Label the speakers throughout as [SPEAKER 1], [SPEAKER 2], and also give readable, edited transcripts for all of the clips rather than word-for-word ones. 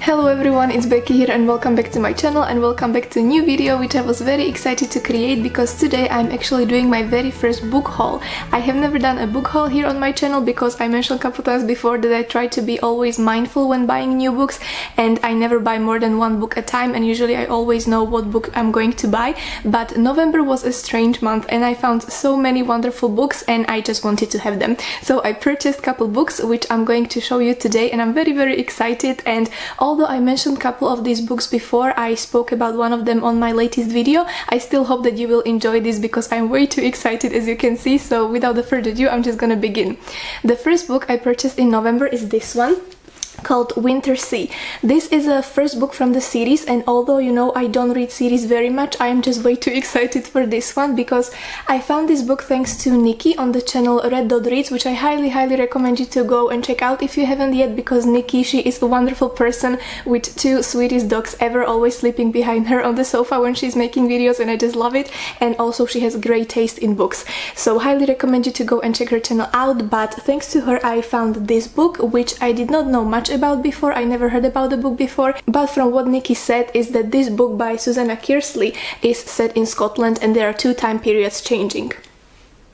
[SPEAKER 1] Hello everyone, it's Becky here and welcome back to my channel and welcome back to a new video which I was very excited to create because today I'm actually doing my very first book haul. I have never done a book haul here on my channel because I mentioned a couple times before that I try to be always mindful when buying new books and I never buy more than one book at a time, and usually I always know what book I'm going to buy. But November was a strange month and I found so many wonderful books and I just wanted to have them. So I purchased a couple books which I'm going to show you today and I'm very excited. And although I mentioned a couple of these books before, I spoke about one of them on my latest video, I still hope that you will enjoy this because I'm way too excited, as you can see. So without further ado, I'm just gonna begin. The first book I purchased in November is this one, called Winter Sea. This is a first book from the series, and although you know I don't read series very much, I am just way too excited for this one because I found this book thanks to Nikki on the channel Red Dot Reads, which I highly recommend you to go and check out if you haven't yet, because Nikki, she is a wonderful person with two sweetest dogs ever, always sleeping behind her on the sofa when she's making videos, and I just love it. And also she has great taste in books, so highly recommend you to go and check her channel out. But thanks to her I found this book which I did not know much about before. I never heard about the book before, but from what Nikki said is that this book by Susanna Kearsley is set in Scotland and there are two time periods changing.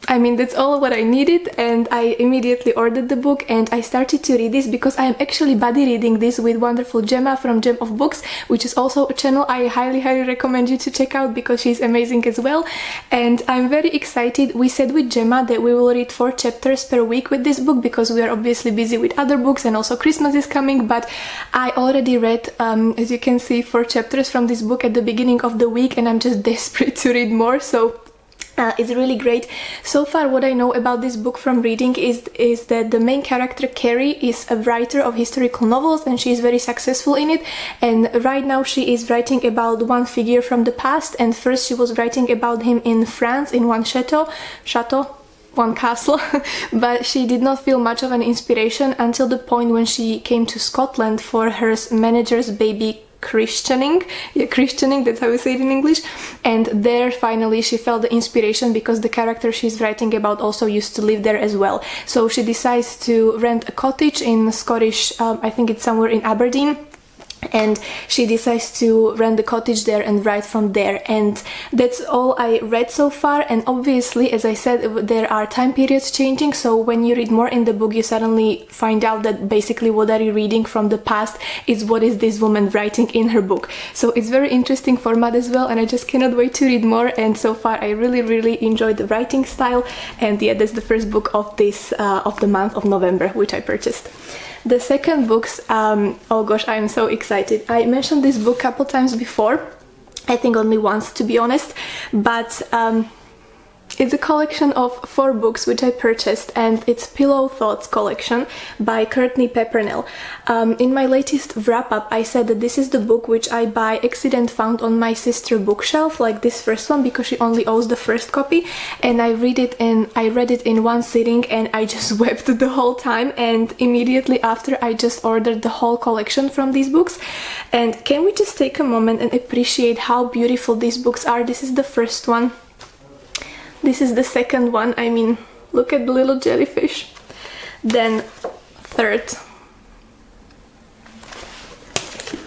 [SPEAKER 1] I mean, that's all what I needed, and I immediately ordered the book and I started to read this because I am actually buddy reading this with wonderful Gemma from Gem of Books, which is also a channel I highly recommend you to check out because she's amazing as well. And I'm very excited. We said with Gemma that we will read 4 chapters per week with this book because we are obviously busy with other books and also Christmas is coming, but I already read, as you can see, 4 chapters from this book at the beginning of the week and I'm just desperate to read more. So it's really great. So far what I know about this book from reading is that the main character Carrie is a writer of historical novels and she is very successful in it, and right now she is writing about one figure from the past, and first she was writing about him in France in one one castle, but she did not feel much of an inspiration until the point when she came to Scotland for her manager's baby christening, that's how we say it in English, and there finally she felt the inspiration because the character she's writing about also used to live there as well. So she decides to rent a cottage in Scottish, I think it's somewhere in Aberdeen, and she decides to rent the cottage there and write from there. And that's all I read so far, and obviously, as I said, there are time periods changing, so when you read more in the book you suddenly find out that basically what are you reading from the past is what is this woman writing in her book. So it's very interesting format as well, and I just cannot wait to read more. And so far I really enjoyed the writing style, and yeah, that's the first book of this of the month of November which I purchased. The second books, oh gosh, I'm so excited. I mentioned this book a couple times before, I think only once to be honest, but it's a collection of 4 books which I purchased, and it's Pillow Thoughts collection by Courtney Peppernell. In my latest wrap-up I said that this is the book which I by accident found on my sister's bookshelf, like this first one, because she only owns the first copy, and I read it in one sitting and I just wept the whole time, and immediately after I just ordered the whole collection from these books. And can we just take a moment and appreciate how beautiful these books are? This is the first one. This is the second one. I mean, look at the little jellyfish. Then third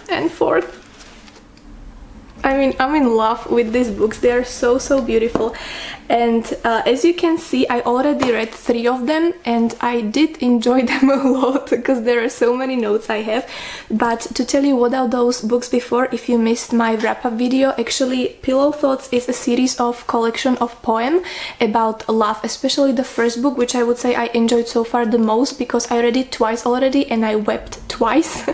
[SPEAKER 1] and fourth. I mean, I'm in love with these books. They are so beautiful. And as you can see, I already read 3 of them and I did enjoy them a lot because there are so many notes I have. But to tell you what are those books before, if you missed my wrap-up video, actually Pillow Thoughts is a series of collection of poems about love, especially the first book, which I would say I enjoyed so far the most because I read it twice already and I wept twice.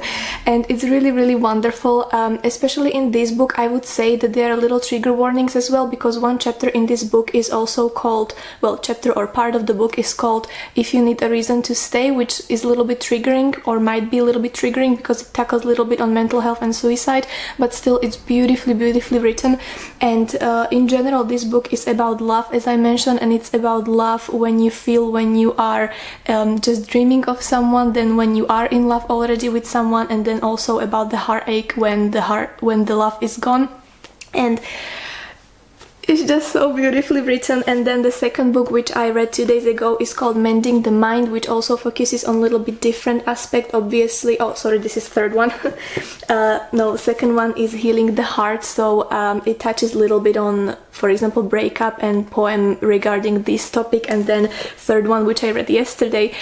[SPEAKER 1] And it's really wonderful. Especially in this book I would say that there are little trigger warnings as well, because one chapter in this book is also called, well, chapter or part of the book is called If You Need a Reason to Stay, which is a little bit triggering, or might be a little bit triggering because it tackles a little bit on mental health and suicide, but still it's beautifully written. And in general this book is about love, as I mentioned, and it's about love when you feel when you are just dreaming of someone, then when you are in love already with someone, and then also about the heartache when the love is gone. And It's just so beautifully written. And then the second book, which I read 2 days ago, is called Mending the Mind, which also focuses on a little bit different aspect, obviously. Oh, sorry, this is third one. No, the second one is Healing the Heart. So it touches a little bit on, for example, breakup and poem regarding this topic. And then third one, which I read yesterday,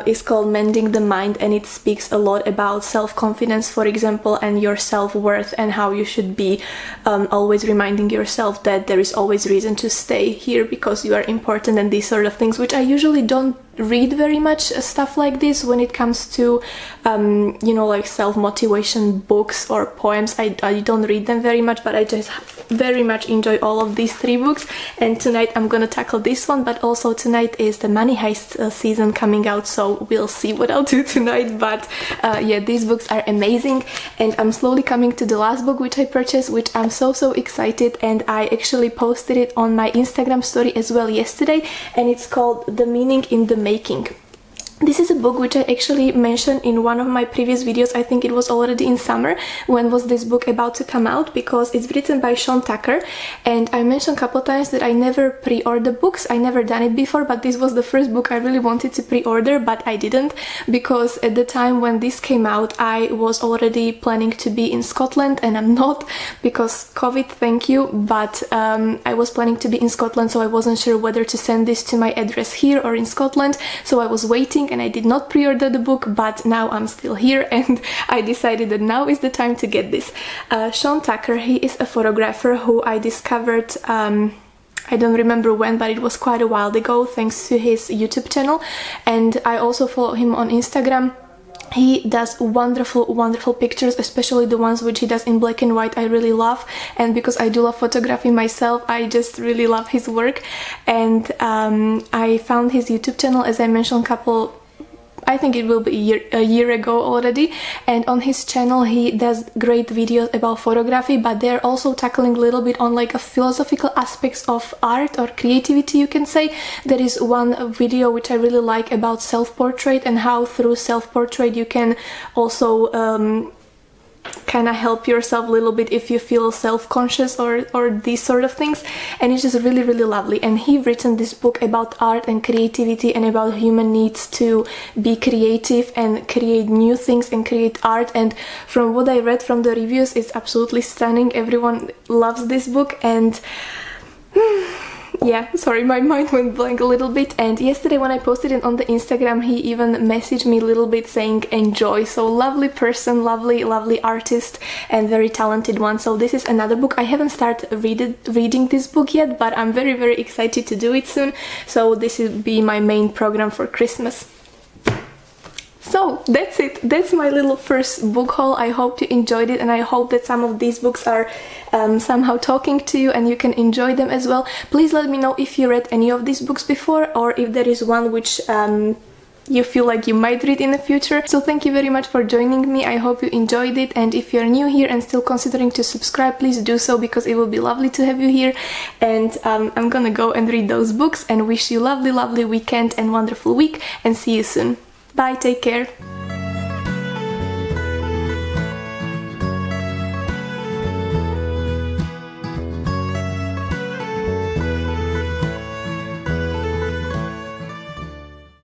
[SPEAKER 1] is called Mending the Mind, and it speaks a lot about self-confidence, for example, and your self-worth, and how you should be always reminding yourself that there is always reason to stay here because you are important, and these sort of things, which I usually don't read very much stuff like this when it comes to you know, like self-motivation books or poems. I don't read them very much, but I just very much enjoy all of these three books, and tonight I'm gonna tackle this one. But also tonight is the Money Heist season coming out, so we'll see what I'll do tonight. But yeah, these books are amazing, and I'm slowly coming to the last book which I purchased, which I'm so excited, and I actually posted it on my Instagram story as well yesterday, and it's called The Meaning in the Making. This is a book which I actually mentioned in one of my previous videos. I think it was already in summer when was this book about to come out, because it's written by Sean Tucker, and I mentioned a couple times that I never pre-order books. I never done it before, but this was the first book I really wanted to pre-order, but I didn't, because at the time when this came out I was already planning to be in Scotland, and I'm not, because COVID, thank you, but I was planning to be in Scotland, so I wasn't sure whether to send this to my address here or in Scotland, so I was waiting and I did not pre-order the book. But now I'm still here, and I decided that now is the time to get this. Sean Tucker, he is a photographer who I discovered I don't remember when, but it was quite a while ago, thanks to his YouTube channel, and I also follow him on Instagram. He does wonderful pictures, especially the ones which he does in black and white. I really love, and because I do love photography myself, I just really love his work. And I found his YouTube channel, as I mentioned, I think it will be a year ago already, and on his channel he does great videos about photography, but they're also tackling a little bit on like a philosophical aspects of art or creativity, you can say. There is one video which I really like about self-portrait, and how through self-portrait you can also kind of help yourself a little bit if you feel self-conscious or these sort of things, and it's just really lovely. And he written this book about art and creativity, and about human needs to be creative and create new things and create art, and from what I read from the reviews, it's absolutely stunning. Everyone loves this book, and yeah, sorry, my mind went blank a little bit. And yesterday when I posted it on the Instagram, he even messaged me a little bit saying enjoy. So lovely person, lovely artist, and very talented one. So this is another book. I haven't started reading this book yet, but I'm very excited to do it soon. So this will be my main program for Christmas. So that's it. That's my little first book haul. I hope you enjoyed it, and I hope that some of these books are somehow talking to you and you can enjoy them as well. Please let me know if you read any of these books before, or if there is one which you feel like you might read in the future. So thank you very much for joining me. I hope you enjoyed it, and if you're new here and still considering to subscribe, please do so, because it will be lovely to have you here. And I'm gonna go and read those books, and wish you lovely weekend and wonderful week, and see you soon. Bye, take care.